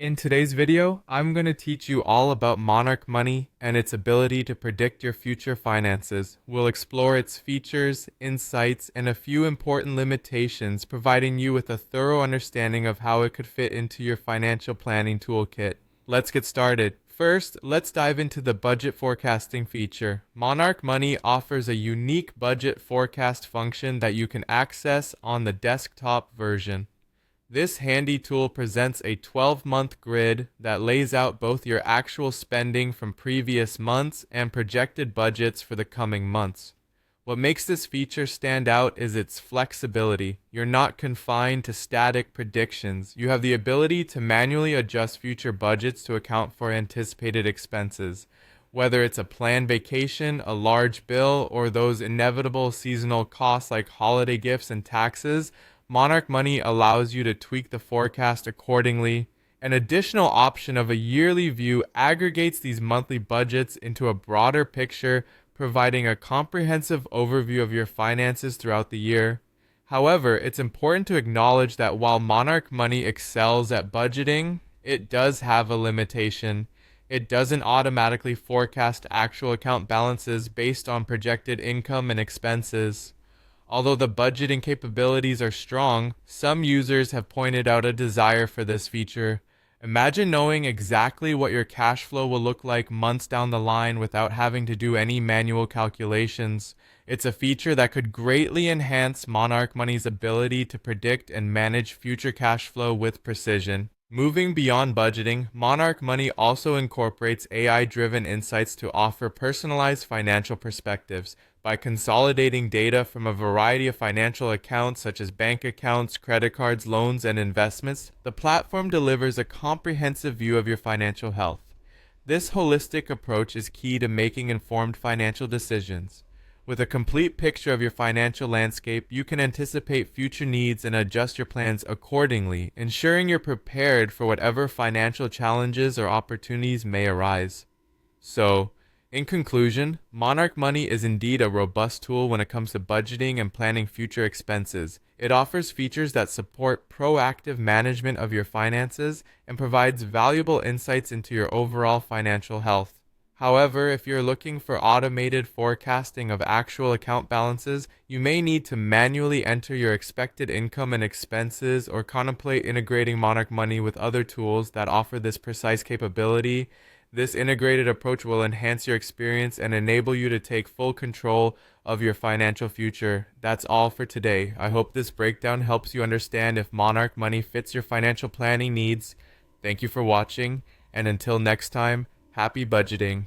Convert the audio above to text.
In today's video, I'm going to teach you all about Monarch Money and its ability to predict your future finances. We'll explore its features, insights, and a few important limitations, providing you with a thorough understanding of how it could fit into your financial planning toolkit. Let's get started. First, let's dive into the budget forecasting feature. Monarch Money offers a unique budget forecast function that you can access on the desktop version. This handy tool presents a 12-month grid that lays out both your actual spending from previous months and projected budgets for the coming months. What makes this feature stand out is its flexibility. You're not confined to static predictions. You have the ability to manually adjust future budgets to account for anticipated expenses. Whether it's a planned vacation, a large bill, or those inevitable seasonal costs like holiday gifts and taxes, Monarch Money allows you to tweak the forecast accordingly. An additional option of a yearly view aggregates these monthly budgets into a broader picture, providing a comprehensive overview of your finances throughout the year. However, it's important to acknowledge that while Monarch Money excels at budgeting, it does have a limitation. It doesn't automatically forecast actual account balances based on projected income and expenses. Although the budgeting capabilities are strong, some users have pointed out a desire for this feature. Imagine knowing exactly what your cash flow will look like months down the line without having to do any manual calculations. It's a feature that could greatly enhance Monarch Money's ability to predict and manage future cash flow with precision. Moving beyond budgeting, Monarch Money also incorporates AI-driven insights to offer personalized financial perspectives. By consolidating data from a variety of financial accounts such as bank accounts, credit cards, loans, and investments, the platform delivers a comprehensive view of your financial health. This holistic approach is key to making informed financial decisions. With a complete picture of your financial landscape, you can anticipate future needs and adjust your plans accordingly, ensuring you're prepared for whatever financial challenges or opportunities may arise. So, in conclusion, Monarch Money is indeed a robust tool when it comes to budgeting and planning future expenses. It offers features that support proactive management of your finances and provides valuable insights into your overall financial health. However, if you're looking for automated forecasting of actual account balances, you may need to manually enter your expected income and expenses or contemplate integrating Monarch Money with other tools that offer this precise capability. This integrated approach will enhance your experience and enable you to take full control of your financial future. That's all for today. I hope this breakdown helps you understand if Monarch Money fits your financial planning needs. Thank you for watching, and until next time, happy budgeting.